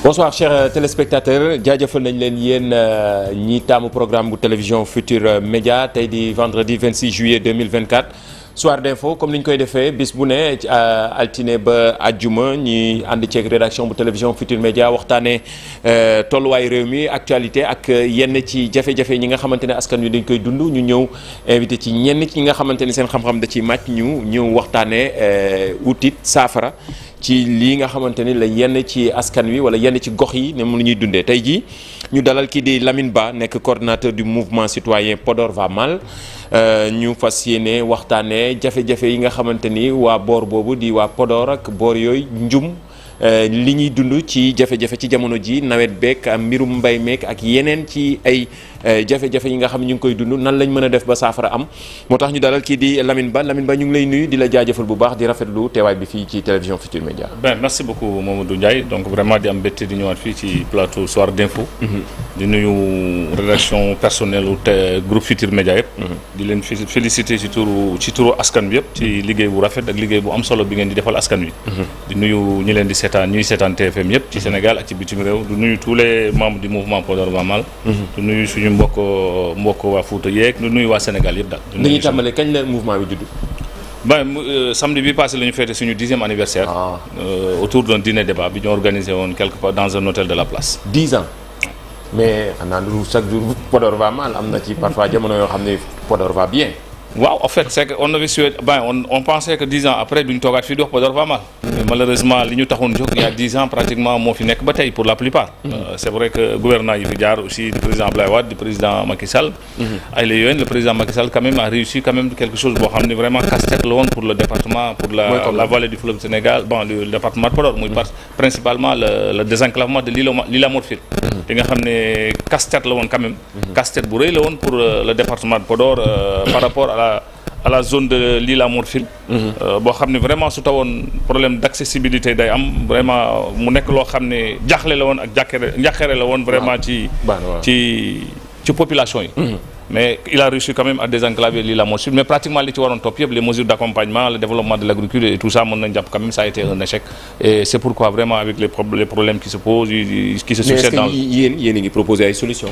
Bonsoir chers téléspectateurs jaajëfal nañ leen yéen ñi taamu programme bu télévision Futur Média tey di vendredi 26 juillet 2024 soir d'info comme ni ñu koy defee bis bu ne altine ba àjjuma ñi ànd ceeg rédaction bu télévision Futur Média waxtaanee tolluwaay réew mi actualité ak yenn ci jafe-jafe ñi nga xamante ne askan wi dañ koy dund ñu ñëw invité ci ñenn ci ñi nga xamante ni seen xam-xam da ciy màcc ñu ñëw waxtaanee utit saafara ci lii nga xamante ni la yenn ci askan wi wala yenn ci gox yi ne mu la ñuy dundee tey jii ñu dalal kii di Lamine Ba nekk coordinateur du mouvement citoyen Podor va mal ñu fas yéene waxtaanee jafe-jafe yi nga xamante ni waa boor boobu di waa Podor ak boor yooyu njum li ñuy dund ci jafe-jafe ci jamono ji nawet beek mbirum mbay meek ak yeneen ci ay jafe-jafe yi nga xam ne ñu ngi koy dund nan lañ mën a def ba saafara am moo tax ñu dalal kii di Lamine Ba ñu ngi lay nuyu di la jaajëfal bu baax di rafetlu teewaay bi fii ci télévision Futur Média. Merci beaucoup Mamadou Ndiaye donc vraiment di am mbégte di ñëwaat fii ci plateau Soir d'info. di nuyu rédaction personnelle u groupe Futur Média yëpp. di leen féliciter ci turu askan bi yëpp. ci liggéey bu rafet ak liggéey bu am solo bi ngeen di defal askan wi. di nuyu ñi leen di ñuy seetaan TFM yëpp ci Sénégal ak ci bitim réew du nuyu tous les membres du mouvement Podor va mal. du nuyu suñu mbokk waa Fouta yeeg du nuyu waa Sénégal yëpp daal. dañuy tàmbale kañ la mouvement bi judd. Samedi bi passé la ñu fêté suñu 10e anniversaire. Autour d'un dîner débat bi ñu organisé woon quelque part dans un hôtel de la place. 10 ans mais xanaa du chaque jour Podor va mal am na ci parfois jamono yoo xam ne Podor va bien. waaw en fait c'est que on avait souhaité on pensait que 10 ans après duñ toogaat fii di wax Podor va mal. mais malheureusement li ñu taxoon jóg il y a 10 ans pratiquement moo fi nekk ba tey pour la plupart. c'est vrai que gouvernement yi fi jaar aussi du président Abdoulaye Wade du président Macky Sall. ay la yowén le président Macky Sall quand même a réussi quand même quelque chose boo xam ne vraiment casse-tête la woon pour le département pour la vallée du fleuve Sénégal le département de Podor muy principalement le désenclavement de l'île à Morphil. li nga xam ne casse-tête la woon quand même. casse-tête bu rëy la woon pour le département de Podor par rapport à la zone de l'île à Morphil. boo xam ne vraiment su tawoon problème d'accessibilité day am vraiment mu nekk loo xam ne jaaxle la woon ak njàqare la woon vraiment ci population yi. mais il a réussi quand même à désenclaver l'île à Morphil mais pratiquement li ci waroon topp yëpp les mesures d'accompagnement le développement de l'agriculture et tout ça mën nañ jàpp quand même ça a été un échec et c'est pourquoi vraiment avec les problèmes qui se posent qui se succèdent dans yéen a ngi proposer ay solutions.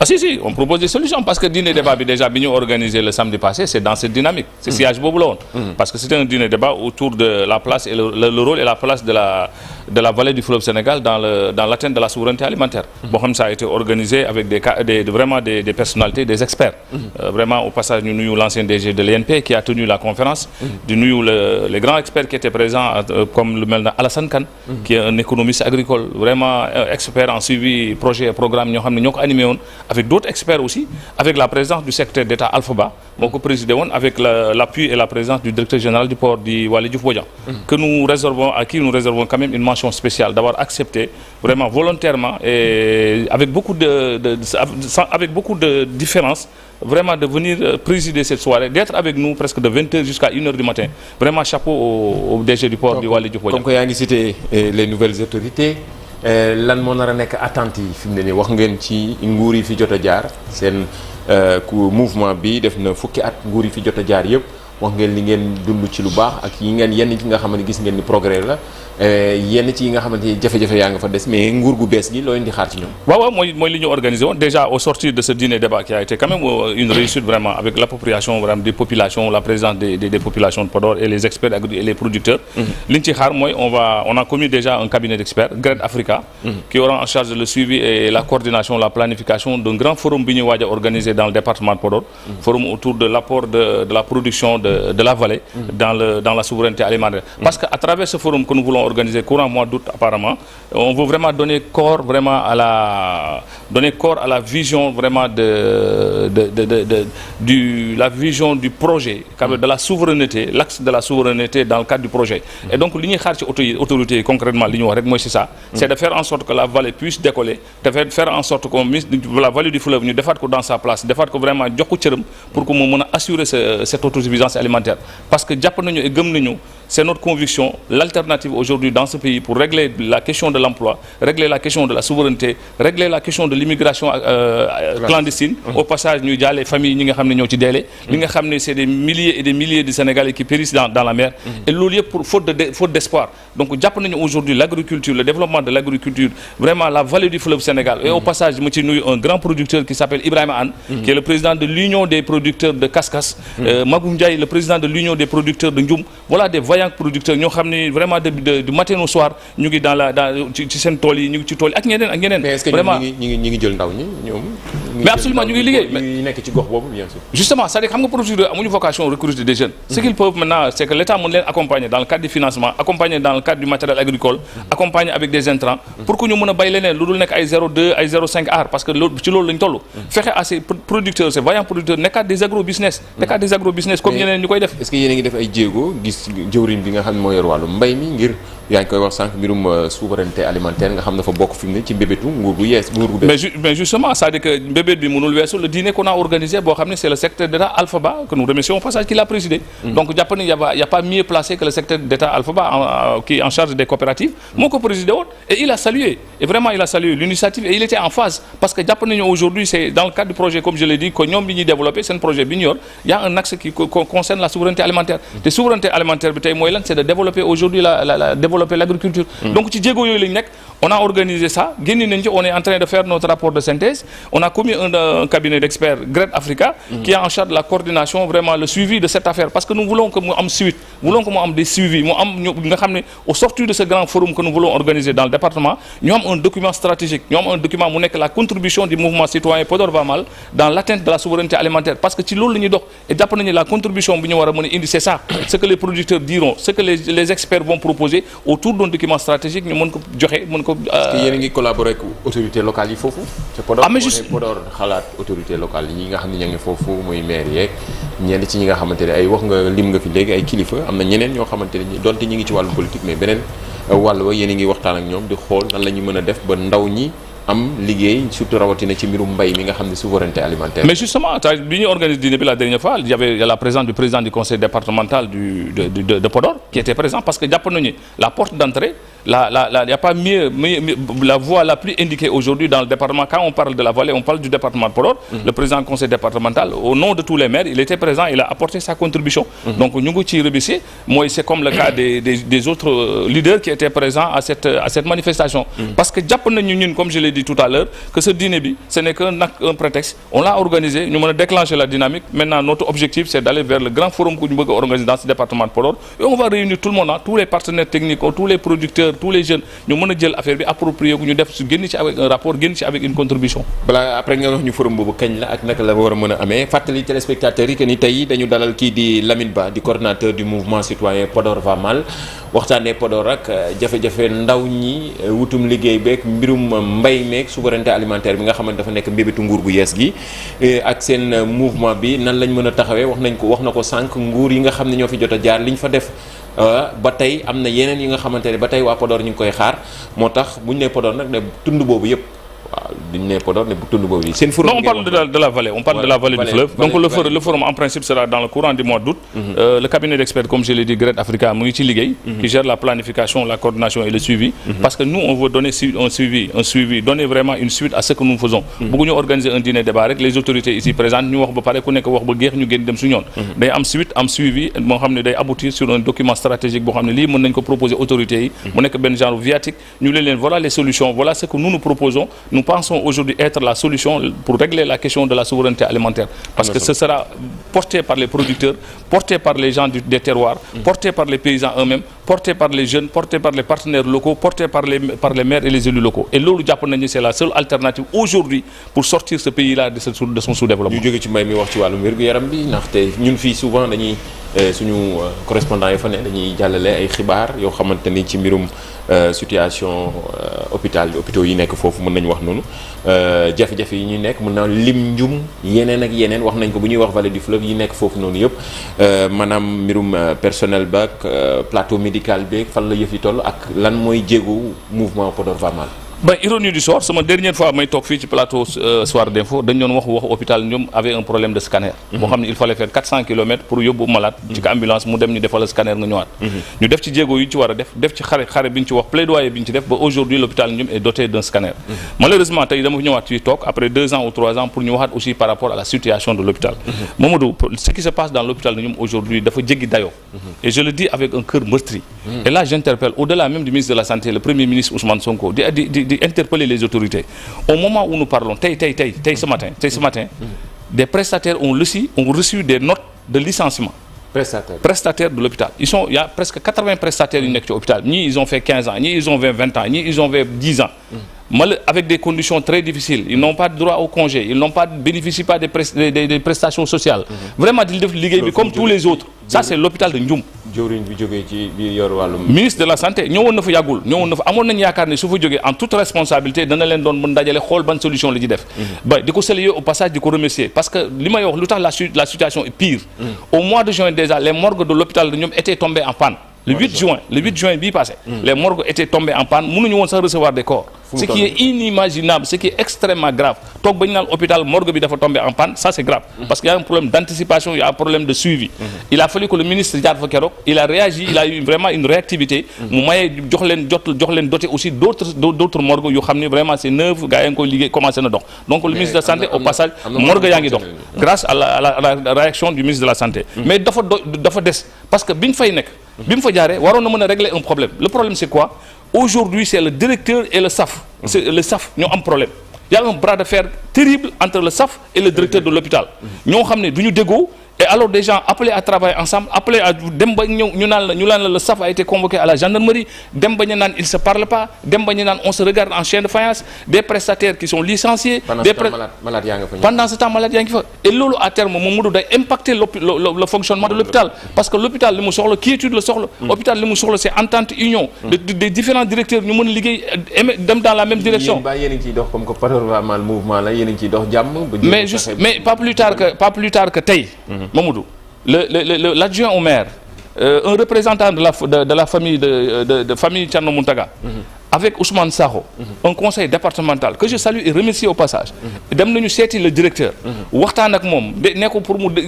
Ah si, on propose des solutions parce que dîner débat bi déjà bi ñu organisé le samedi passé c'est dans cette dynamique c'est siège boobu la woon parce que c'était un dîner débat autour de la place et le rôle et la place de la vallée du fleuve Sénégal dans l'atteinte de la souveraineté alimentaire boo xam ça a été organisé avec des personnalités des experts vraiment au passage ñu nuyu l'ancien DG de l'ENP qui a tenu la conférence di nuyu les grands experts qui étaient présents comme lu mel na Alassane Kane qui est un économiste agricole vraiment expert en suivi projet et programme ñoo xam ne ñoo ko animé woon avec d'autres experts aussi, avec la présence du secrétaire d'État Alpha Ba, moo ko présidé woon avec l'appui et la présence du directeur général du port di Waly Diouf Bodian à qui nous réservons quand même une mention spéciale d'avoir accepté vraiment volontairement et avec beaucoup de différence vraiment de venir présider cette soirée, d'être avec nous presque de 20h jusqu'à 1h du matin. Vraiment chapeau au DG du port di Waly Diouf Bodian. Comme que yaa ngi cité les nouvelles autorités lan moo nar a nekk attente yi fi mu ne nii wax ngeen ci nguur yi fi jot a jaar seen mouvement bi def na fukki at nguur yi fi jot a jaar yëpp wax ngeen li ngeen dund ci lu baax ak yi ngeen yenn ci nga xam ne gis ngeen ni progrès la yenn ci yi nga xamante ni jafe-jafe yaa nga fa des mais nguur gu bees gi loo leen di xaar ci ñoom. waaw mooy li ñu organisé woon déjà au sortir de ce dîner débat qui a été quand même une réussite vraiment avec l'appropriation vraiment des populations la présence des populations de Podor et les experts et les producteurs. li ñu ci xaar mooy on a commis déjà un cabinet d'experts Grade Africa. qui aura en charge le suivi et la coordination la planification d'un grand forum bi ñu waaj a organisé dans le département de Podor. forum autour de l'apport de la production de la vallée. dans la souveraineté alimentaire. parce que à travers ce forum que nous voulons organisé courant mois d'août apparemment on veut vraiment donner corps à la vision vraiment la vision du projet de la souveraineté l'axe de la souveraineté dans le cadre du projet et donc li ñuy xaar ci autorités yi concrètement li ñu wax rek mooy c'est ça c'est de faire en sorte que la vallée puisse décoller de faire en sorte que la vallée du fleuve ñu defaat ko dans sa place defaat ko vraiment jox ko cëram pour que mu mën a assurer cette autosuffisance alimentaire parce que jàpp nañu et gëm nañu c'est notre conviction, l'alternative aujourd'hui dans ce pays pour régler la question de l'emploi, régler la question de la souveraineté, régler la question de l'immigration clandestine. Au passage, nous avons les familles qui sont c'est des milliers et des milliers de Sénégalais qui périssent dans la mer. Et l'olivier pour faute d'espoir. Donc, aujourd'hui, l'agriculture, le développement de l'agriculture, vraiment la vallée du fleuve Sénégal. Et au passage, nous avons un grand producteur qui s'appelle Ibrahima Anne, qui est le président de l'Union des producteurs de Kaskas. Magoum Ndiaye, le président de l'Union des producteurs de Ndioum. Voilà des vaillants producteurs. Nous avons vraiment du matin au soir, nous sommes dans ci tool yi ñu ngi ci tool yi ak ñeneen ak ñeneen. Mais est-ce que ñi ngi jël ndaw ñi ñoom. Mais absolument ñu ngi liggéey. ñu nekk ci gox boobu bien sûr. Justement, c'est-à-dire xam nga producteurs amuñu vocation recruter des jeunes. Ce qu'ils peuvent maintenant, c'est que l'État mën leen accompagner dans le cadre du financement, accompagner dans le cadre du matériel agricole, accompagner avec des intrants pour que ñu mën a bay leneen lu dul nekk ay 0,2 ay 0,5 ar parce que ci loolu lañ toll. Fexe à ces producteurs, ces vaillants producteurs nekkaat des agro-business. Nekkaat des agro-business comme ñeneen ñu koy def. Est-ce que yéen a ngi def ay jéego gis jëwriñ bi nga xam ne moo yor wàllu mbay mi ngir yaa ngi koy wax sànq mbirum souveraineté alimentaire nga xam dafa bokk fi mu ne ci mbébétu nguur gu yees nguur gu bees. Mais justement, c'est-à-dire que mbébét bi mënul weesu le dîner qu'on a organisé boo xam ne c'est le secrétaire d'État Alpha-Ba que nous remercions au passage qui l'a présidé. Donc jàpp ne y a pas mieux placé que le secrétaire d'État Alpha-Ba qui est en charge des coopératives moo ko présidé woon et il a salué et vraiment il a salué l'initiative et il était en phase parce que jàpp nañu aujourd'hui c'est dans le cadre du projet comme je l'ai dit que ñoom bi ñuy développé seen projet bi ñu yor y a un axe qui concerne la souveraineté alimentaire te souveraineté alimentaire bi tey mooy lan c'est de développer aujourd'hui développer l'agriculture. Donc ci jéego yooyu lañ nekk on a organisé ça génn nañ ci on est en train de faire notre rapport de synthèse on a commis un cabinet d'experts GRED Africa qui est en charge de la coordination vraiment le suivi de cette affaire parce que nous voulons que mu am suite voulons que mu am des suivis mu am nga xam ne au sortir de ce grand forum que nous voulons organiser dans le département ñu am un document stratégique ñu am un document mu nekk la contribution du mouvement citoyen Podor va mal dans l'atteinte de la souveraineté alimentaire parce que ci loolu la ñuy dox et jàpp nañu la contribution bi ñu war a mën a indi c'est ça ce que les producteurs diront ce que les experts vont proposer autour d'un document stratégique ñu mën ko joxe mën ko. est-ce que yéen a ngi collaborer ak autorités locales yi foofu. te Podor Podor xalaat autorités locales yi nga xam ne ña ngi foofu muy maire yeeg ñenn ci ñi nga xamante ne ay wax nga lim nga fi léegi ay kilifa am na ñeneen ñoo xamante ne donte ñi ngi ci wàllu politique mais beneen wàll wa yéen a ngi waxtaan ak ñoom di xool nan la ñu mën a def ba ndaw ñi am liggéey surtout rawatina ci mbirum mbay mi nga xam ne souveraineté alimentaire. Mais justement bi ñu organisé dîner bi la dernière fois il y avait la présence du président du conseil départemental de Podor qui était présent parce que jàpp nañu la porte d'entrée il y a pas mieux la voie la plus indiquée aujourd'hui dans le département quand on parle de la vallée on parle du département de Podor. Le président du conseil départemental au nom de tous les maires il était présent il a apporté sa contribution. Donc ñu ngi ciy remercier mooy c'est comme le cas des autres leaders qui étaient présents à cette manifestation. Parce que jàpp nañu ñun comme je l'ai dit tout à l'heure que ce dîner bi ce n'est qu'un prétexte on l'a organisé ñu mën a déclencher la dynamique maintenant notre objectif c'est d'aller vers le grand forum que ñu bëgg a organiser dans ce département de Podor et on va réunir tout le monde tous les partenaires techniques tous les producteurs tous les jeunes ñu mën a jël affaire bi approprié gu ñu def su génn ci avec un rapport génn ci avec une contribution. Voilà après nga wax ñu forum boobu kañ la ak naka la war a mën a amee fàttali téléspectateurs yi que ni tey dañu dalal kii di Lamine Ba di coordinateur du mouvement citoyen Podor va mal waxtaanee Podor ak jafe-jafe ndaw ñi wutum liggéey beeg mbirum mbay meeg souveraineté alimentaire bi nga xamante dafa nekk mbébétu nguur gu yees gi ak seen mouvement bi nan lañ mën a taxawee wax na ko sànq nguur yi nga xam ne ñoo fi jot a jaar liñ fa def ba tey am na yeneen yi nga xamante ne ba tey waa Podor ñu ngi koy xaar moo tax bu ñu nee Podor nag ne tund boobu yëpp waaw duñ ne Podor ne bu tund boobu yi seen forum. Non, on parle de la vallée on parle de la vallée du fleuve donc le forum en principe sera dans le courant du mois d'août. Le cabinet d'experts comme je l'ai dit GRED Africa mu ngi ci liggéey qui gère la planification la coordination et le suivi parce que nous on veut donner un suivi donner vraiment une suite à ce que nous faisons bëgguñu organiser un dîner débat rek les autorités ici présentes ñu wax ba pare ku nekk wax ba géex ñu génn dem su ñoon day am suite am suivi moo xam ne day aboutir sur un document stratégique boo xam ne lii mën nañ ko proposer autorités yi mu nekk benn genre viatique ñu leen voilà les solutions voilà ce que nous proposons nous pensons aujourd'hui être la solution pour régler la question de la souveraineté alimentaire parce que ce sera porté par les producteurs porté par les gens des terroirs porté par les paysans eux-mêmes porté par les jeunes porté par les partenaires locaux porté par les maires et les élus locaux et loolu jàpp nañu c'est la seule alternative aujourd'hui pour sortir ce pays-là de son sous-développement. ñu jóge ci mbay mi wax ci wàllum wér-gu-yaram bi ndaxte ñun fii souvent dañuy suñu correspondant yi fa ne dañuy jàllale ay xibaar yoo xamante ni ci mbirum situation hôpitaux yi nekk foofu mën nañu wax noonu jafe-jafe yi ñuy nekk mën na lim njum yeneen ak yeneen wax nañ ko bu ñuy wax vallée du fleuve yi nekk foofu noonu yëpp maanaam mbirum personnel baak plateau médical beeg fan la yëf yi toll ak lan mooy jéego mouvement Podor va mal. Ben, ironie du sort, c'est ma dernière fois may toog fii ci plateau Soir d'Info dañ doon wax hôpital Ndioum avait un problème de scanner. boo xam ne il fallait faire 400 kilomètres pour yóbbu malade. ci ambulance mu dem ñu defal scanner nga ñëwaat. ñu def ci jéego yu ñu ci war a def ci xare bi ñu ci wax plaidoyer bi ñu ci def ba aujourd'hui l'hôpital Ndioum est doté d'un scanner. Malheureusement tey dama ñëwaat fii toog après 2 ans ou 3 ans pour ñu waxaat aussi par rapport à la situation de l'hôpital. Mamadou, ce qui se passe dans l'hôpital Ndioum aujourd'hui dafa jéggi dayoo. Et je le dis avec un cœur meurtri. Et là j'interpelle au-delà même du ministre de la Santé, le Premier ministre Ousmane Sonko di interpeller les autorités. Au moment où nous parlons, ce matin, des prestataires ont reçu des notes de licenciement. Prestataires de l'hôpital. Il y a presque 80 prestataires qui sont à l'hôpital. Ni ils ont fait 15 ans, ni ils ont 20 ans, ni ils ont fait 10 ans. Avec des conditions très difficiles. Ils n'ont pas de droit au congé, ils bénéficient pas des prestations sociales. Vraiment, ils doivent liguer comme tous les autres. Ça, c'est l'hôpital de Ndioum. Ministre de la Santé, nous avons fait Yagoul. Nous avons fait en toute responsabilité, dans une solution. Au passage, de remercier. Parce que la situation est pire. Au mois de juin déjà, les morgues de l'hôpital de Ndioum étaient tombées en panne. Le 8 juin, passé, les morgues étaient tombées en panne. Nous ne pas recevoir des corps. Ce qui est inimaginable, ce qui est extrêmement grave. Tant que l'hôpital morgue est tombé en panne, ça c'est grave. Parce qu'il y a un problème d'anticipation, il y a un problème de suivi. Il a fallu que le ministre il a réagi, il a eu vraiment une réactivité. Il a doté aussi d'autres morgues. Vraiment, c'est neuf, il commencé à donc le ministre de la Santé, au passage, morgue est grâce à la réaction du ministre de la Santé. Mais parce que Bin Faynek, on a régler un problème. Le problème c'est quoi? Aujourd'hui, c'est le directeur et le SAF. Le SAF, nous avons un problème. Il y a un bras de fer terrible entre le SAF et le directeur de l'hôpital. Nous avons des dégoûts. Et alors des gens appelés à travailler ensemble, appelés à le SAF a été convoqué à la gendarmerie, ils ne se parlent pas, on se regarde en chien de faïence, des prestataires qui sont licenciés. Pendant ce temps, malade. Et là, à terme, on doit impacter le fonctionnement de l'hôpital. Parce que l'hôpital, qui étudie l'hôpital, c'est entente union des différents directeurs, nous pouvons liguer dans la même direction. Mais pas plus tard que Tay. Mamoudou, l'adjoint au maire, un représentant de la famille de famille Tcherno Muntaga, avec Ousmane Saho, un conseil départemental que je salue et remercie au passage. Nous le directeur, pour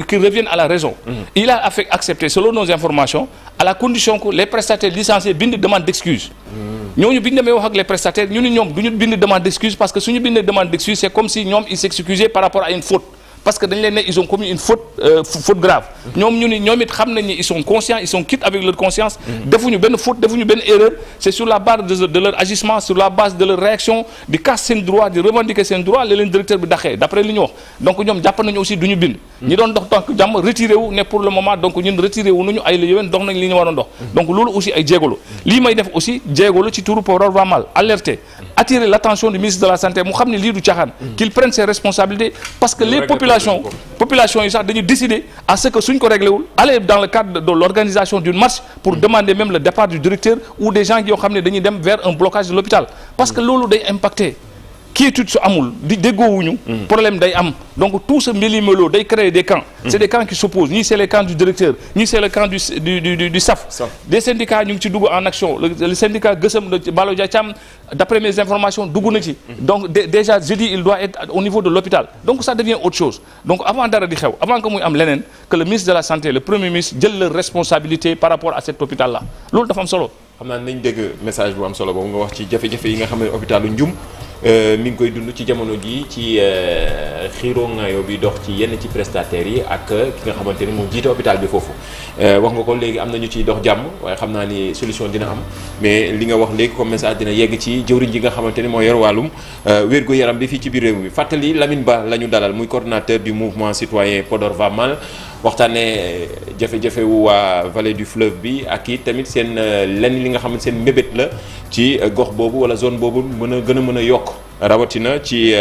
qu'il revienne à la raison. Il a accepté, selon nos informations, à la condition que les prestataires licenciés demandent d'excuses. Nous avons les prestataires, nous demandons d'excuses parce que si nous demandons d'excuses, c'est comme si ils s'excusaient par rapport à une faute. Parce que ils ont commis une faute grave. Ils sont conscients, ils sont quittes avec leur conscience. Une faute, une erreur. C'est sur la base de leur agissement, sur la base de leur réaction, de casser un droit, de revendiquer un droit, les directeurs d'après l'Union. Donc nous avons aussi du bin. Nous avons retiré pour le moment, donc nous retiré nous avons donc nous aussi ay djégolo. Li may def aussi djégolo ci touru pour va mal, alerter, attirer l'attention du ministre de la Santé, mu xamni li du tiaxan, qu'il prenne ses responsabilités parce que les population ils ont décidé à ce que suñ ko réglé wul aller dans le cadre de l'organisation d'une marche pour demander même le départ du directeur ou des gens qui ont xamné dañuy dem vers un blocage de l'hôpital parce que lolu day impacter quiétude su amul di déggowuñu problème day am donc tout ce méli-mélo day créer des camps c'est des camps qui s'opposent ni c'est les camps du directeur ni c'est le camp du SAF des syndicats ñu ngi ci dugg en action le syndicat Gësëm de Balo Dia Thiam d'après mes informations dugg na ci donc déjà je dis il doit être au niveau de l'hôpital donc ça devient autre chose donc avant dara di xew avant que muy am leneen que le ministre de la Santé le Premier ministre jël leur responsabilité par rapport à cet hôpital là loolu dafa am solo xam naa nañ dégg message bu am solo boobu nga wax ci jafe-jafe yi nga xam ne hôpitalu Ndioum mi ngi koy dund ci jamono ji ci xiiroo ngaayoo bi dox ci yenn ci prestataires yi ak ki nga xamante ni moom jiite hôpital bi foofu wax nga ko léegi am na ñu ciy dox jàmm waaye xam naa ni solution dina am mais li nga wax léegi comme message dina yegg ci jëwriñ ji nga xamante ni moo yor wàllum wér-gu-yaram bi fii ci biir réew mi fàttali Lamine Ba la ñu dalal muy coordonnateur du mouvement citoyen Podor va mal waxtaanee jafe-jafe wu waa vallée du fleuve bi ak i tamit seen lenn li nga xam ne seen mébét la ci gox boobu wala zone boobu gën a yokk rawatina ci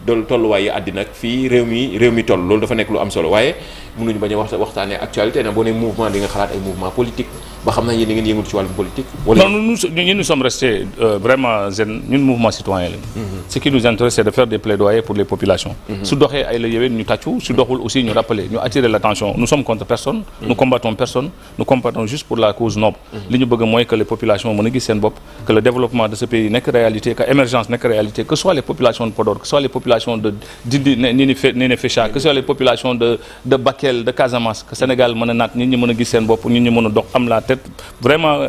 tolluwaay yi àddina ak fii réew mi toll loolu dafa nekk lu am solo waaye mënuñu bañ a waxtaanee actualité na boo ne mouvement di nga xalaat ay mouvement politique ba xam naa yéen da ngeen yëngul ci wàllum politique. wala non nous sommes restés vraiment ñun mouvement citoyen lañu. Ce qui nous intéresse c'est de faire des plaidoyers pour les populations. su doxee ay la yeween ñu tàccu su doxul aussi ñu rappeler ñu attirer l'attention nous sommes contre personne. nous combattons personne nous combattons juste pour la cause noble. li ñu bëgg mooy que les populations mën a gis seen bopp que le développement de ce pays nekk réalité que émergence nekk réalité que ce soit les populations de Podor que ce soit les populations de Dindi Ninifécha que ce soit les populations de Bakel de Casamance que Sénégal mën a naat nit ñi mën a gis seen bopp nit ñi mën a dox am la tête vraiment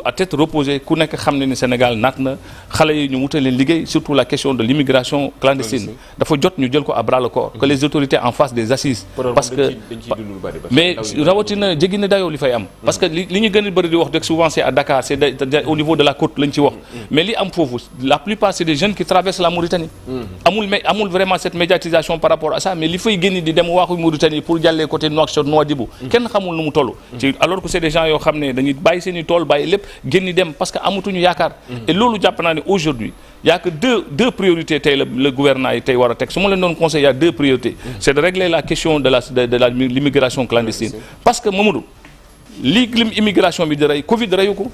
à tête reposée ku nekk xam ne ni Sénégal naat na xale yi ñu wutal leen liggéey surtout la question de l'immigration clandestine dafa jot ñu jël ko à bras le corps que les autorités en fassent des assises parce que mais rawatina jéggi na dayoo li fay am parce que li ñu gën a bëri di wax rek souvent c'est à Dakar c'est au niveau de la côte lañ ci wax mais li am foofu la plupart c'est des jeunes qui traversent la Mauritanie amul vraiment cette médiatisation par rapport à ça mais li fay génn di dem waaxu Mauritanie pour jàllee côté Nouakchott Nouadhibou kenn xamul nu mu toll ci alors que c'est des gens yoo xam ne dañuy bàyyi seen i tool bàyyi lépp génn dem parce que amatuñu yaakaar et loolu jàpp naa ne aujourd'hui y a que deux priorités tey le gouvernement yi tey war a teg su ma leen doon conseil y a deux priorités c'est de régler la question de l'immigration clandestine parce que Mamadou lii immigration bi di rey Covid reyu ko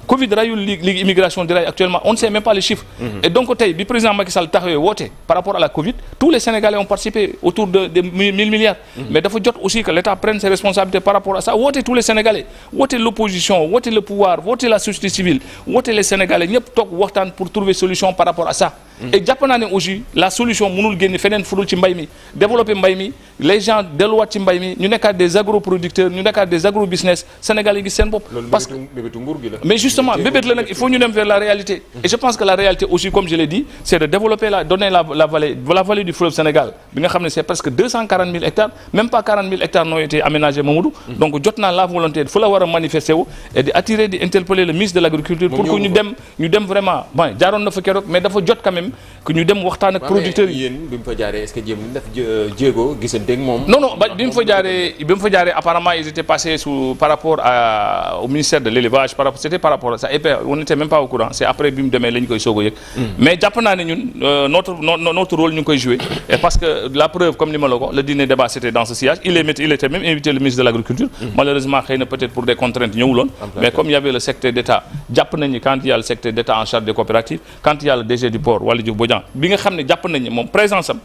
Covid reyul lii immigration di rey actuellement on ne sait même pas les chiffres et donc tey bi président Macky Sall taxawee woote par rapport à la Covid tous les Sénégalais ont participé autour de 1000 milliards mais dafa jot aussi que l'État prenne ses responsabilités par rapport à ça woote tous les Sénégalais woote l'opposition woote le pouvoir woote la société civile woote les Sénégalais ñëpp toog waxtaan pour trouver solution par rapport à ça et jàpp naa ne aussi la solution mënul génn feneen fudul ci mbay mi développer mbay mi les gens delluwaat ci mbay mi ñu nekkaat des agroproducteurs ñu nekkaat des agrobusiness Sénégal yi gis seen bopp parce que mais justement bébét la nag il faut ñu dem vers la réalité et je pense que la réalité aussi comme je l'ai dit c'est de développer la vallée du fleuve Sénégal bi nga xam ne c'est presque 240 000 hectares même pas 40 000 hectares n'ont été aménagés Mamadou donc jot naa la volonté fu la war a manifester wu et di attirer di interpeller le ministre de l'agriculture pour que ñu dem vraiment bon jaaroon na fa keroog mais dafa jot quand même que ñu dem waxtaan ak producteurs yi yéen bi mu fa jaaree est-ce que jéem nañ def jéego gisante ak moom non bi mu fa jaaree apparemment ils étaient passés par rapport au ministère de l'élevage c'était par rapport à ça et puis on n'était même pas au courant c'est après bi mu demee la ñu koy soog a yëg mais jàpp naa ne ñun notre rôle ñu ngi koy jouer et parce que la preuve comme ni ma la ko le dîner débat c'était dans ce sillage il était même invité le ministre de l'agriculture malheureusement xëy na peut-être pour des contraintes ñëwuloon mais comme il y avait le secrétaire d'État jàpp nañ ni quand il y a le secrétaire d'État en charge des coopératives quand il y a le DG du port Waly Diouf Bodian bi nga xam ne jàpp nañ ni moom présence am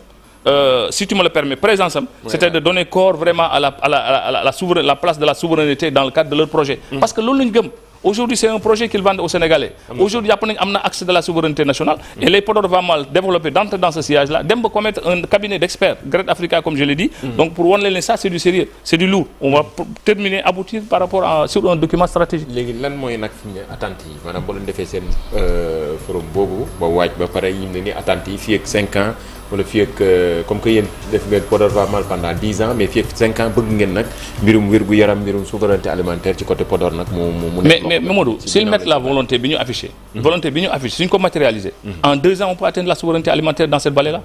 si tu me le permets présence am c'était de donner corps vraiment à la place de la souveraineté dans le cadre de leur projet parce que loolu lañu gëm aujourd'hui c'est un projet qu'ils vendent aux Sénégalais aujourd'hui jàpp nañ am na axe de la souveraineté nationale et les Podor va mal développer d'entrer dans ce sillage là dem ba commettre un cabinet d'experts Great Africa comme je l'ai dit donc pour wan leen ça c'est du sérieux c'est du lourd on va terminer aboutir par rapport sur un document stratégique léegi lan mooy nag fi mu ne attentes yi maanaam boo leen defee seen forum boobu ba waaj ba pare yi ne ni attentes yi fii ak 5 ans wala fii ak comme que yéen def ngeen Podor va mal pendant 10 ans mais fii ak 5 ans bëgg ngeen nag mbirum wér-gu-yaram mbirum souveraineté alimentaire ci côté Podor nag mu mais Mamadou s'ils mettent la volonté bi ñu affiché suñ ko matérialiser en 2 ans on peut atteindre la souveraineté alimentaire dans cette vallée là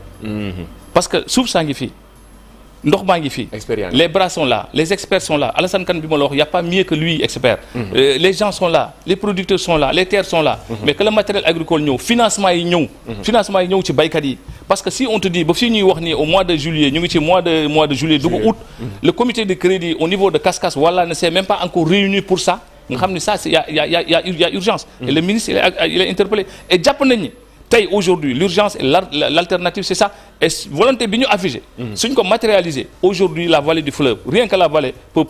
parce que suuf saa ngi fii ndox baa ngi fii les bras sont là les experts sont là Alassane Kane bi ma la wax y a pas mieux que lui expert les gens sont là les producteurs sont là les terres sont là mais que le matériel agricole ñëw financement yi ñëw ci baykat yi parce que si on te dit ba fii ñuy wax ni au mois de juillet ñu ngi ci mois de juillet dugg août le comité de crédit au niveau de Kaskas wala ne s'est même pas encore réuni pour ça nga xam ni ça c'est y a urgence et le ministre il est interpellé et jàpp nañ ni tey aujourd'hui l'urgence et l'alternative c'est ça et volonté bi ñu affiché suñ ko matérialiser aujourd'hui la vallée du fleuve rien que la vallée peut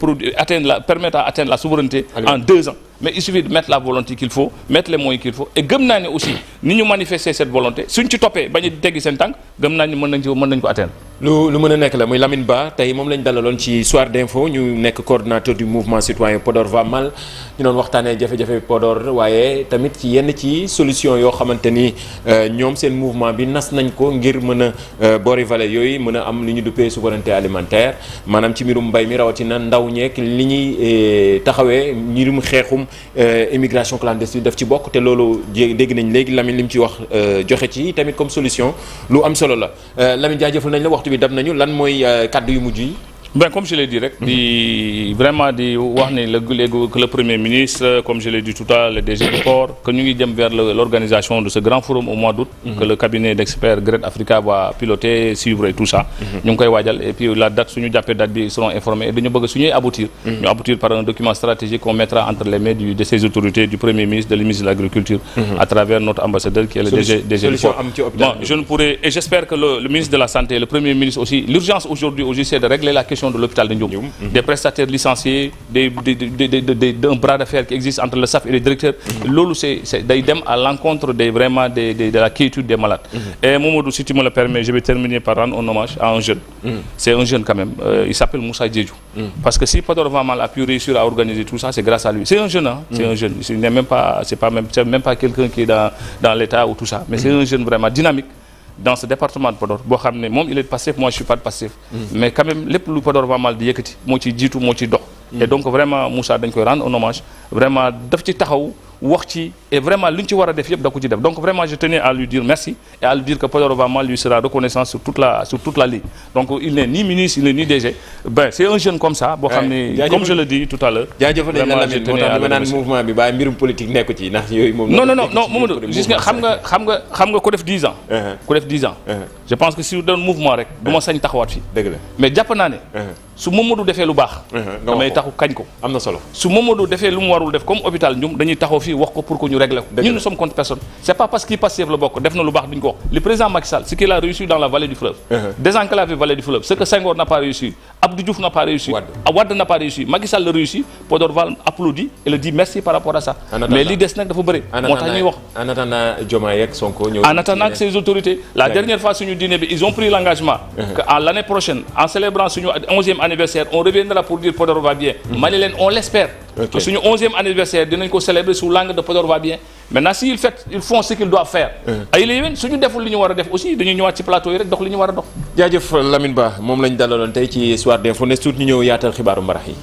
permettre à atteindre la souveraineté en 2 ans mais il suffit de mettre la volonté qu'il faut mettre les moyens qu'il faut et gëm naa ne aussi ni ñu manifester cette volonté suñ ci toppee bañ a teggi seen tànk gëm naa ne mën nañ ko atteindre lu mën a nekk la muy Lamine Ba tey moom lañ dalaloon ci Soir d'Info ñu nekk coordonnateur du mouvement citoyen Podor va mal ñu doon waxtaanee jafe-jafe Podor waaye tamit ci yenn ci solution yoo xamante ni ñoom seen mouvement bi nas nañ ko ngir mën a boori vallée yooyu mën a am li ñu duppee souveraineté alimentaire maanaam ci mbirum mbay mi rawatina ndaw ñeek li ñuy taxawee mbirum xeexum immigration clandestine daf ci bokk te loolu dégg nañ léegi Lamine li mu ci wax joxe ci tamit comme solution lu am solo la Lamine jaajëfal nañ la waxtu bi dab nañu lan mooy kàddu yu mujj yi Ben, comme je l'ai dit rek vraiment di wax ne que le Premier ministre comme je l'ai dit tout à l'heure le DG du port que ñu ngi jëm vers l'organisation de ce grand forum au mois d'août que le cabinet d'experts Great Africa va piloter suivre et tout ça ñu ngi koy waajal et puis la date suñu jàppee date bi ils seront informés et dañu bëgg suñuy aboutir ñu aboutir par un document stratégique qu'on mettra entre les mains de ces autorités du Premier ministre de ministre de l'Agriculture à travers notre ambassadeur qui est le DG du port. Bon, je ne pourrais et j'espère que le ministre de la Santé le Premier ministre aussi l'urgence aujourd'hui c'est de régler la question de l'hôpital de Ndioum, des prestataires licenciés, d'un bras d'affaires qui existe entre le SAF et les directeurs. Loolu c'est day dem à l'encontre de la quiétude des malades. Et Mamadou, si tu me le permets, je vais terminer par rendre un hommage à un jeune. C'est un jeune quand même. Il s'appelle Moussa Diédhiou. Parce que si Podor Vamal a pu réussir à organiser tout ça, c'est grâce à lui. C'est un jeune, hein. C'est un jeune. C'est même pas quelqu'un qui est dans l'état ou tout ça. Mais c'est un jeune vraiment dynamique. Dans ce département de Podor boo xam ne moom il est de Pastef moi je suis pas de Pastef mais quand même lépp lu Podor Vamal di yëkkati moo ci jiitu moo ci dox et donc vraiment Moussa dañ koy rendre un hommage vraiment daf ci taxaw wax ci et vraiment lu ñu ci war a def yëpp da ko ci def donc vraiment je tenais à lui dire merci et à lui dire que Podor Vamal lui sera reconnaissant sur toute la ligne donc il n'est ni ministre il n'est ni DG ben c'est un jeune comme ça boo xam ne comme je le dis tout à l'heure jaajëfal nañ la Lamine moo tax li ma naan mouvement bi ba mbirum politique nekku ci ndax yooyu moom non Mamadou gis nga xam nga ko def 10 ans ku def 10 ans je pense que si doon mouvement rek du ma sañ taxawaat fii dëgg la mais jàpp naa ne su Mamadou defee lu baax damay taxu kañ ko am na solo su Mamadou defee lu mu warul def comme hôpital Ndioum dañuy taxaw fii wax ko pour que ñu régler ko ñun nous sommes contre personne c'est pas parce qu'il Pastef la bokk def na lu baax duñ ko wax le président Macky Sall ce qu'il a réussi dans la vallée du fleuve désenclaver vallée du fleuve ce que Senghor n'a pas réussi Abdou Diouf n'a pas réussi Wade n'a pas réussi Macky Sall le réussi Podor Val applaudit et le dit merci par rapport à ça mais li des nag dafa bëri moo tax ñuy wax en attendant Diomaye ak Sonko ñëw en attendant que ces autorités la dernière fois suñu dîner bi ils ont pris l'engagement que à l'année prochaine en célébrant suñu 11e anniversaire on reviendra pour dire Podor va bien ma ne leen on l'espère que suñu 11e anniversaire dinañ ko célébrer sous l'angle de Podor va bien maintenant si ils font ce qu'ils doivent faire ay la yéwén suñu deful li ñu war a def aussi dañuy ñëwaat ci plateau yi rek dox li ñu war a dox jaajëf Lamine Ba moom lañ dalaloon tey ci Soir d'info ne suut ñu ñëw yaatal xibaaru mbarax yi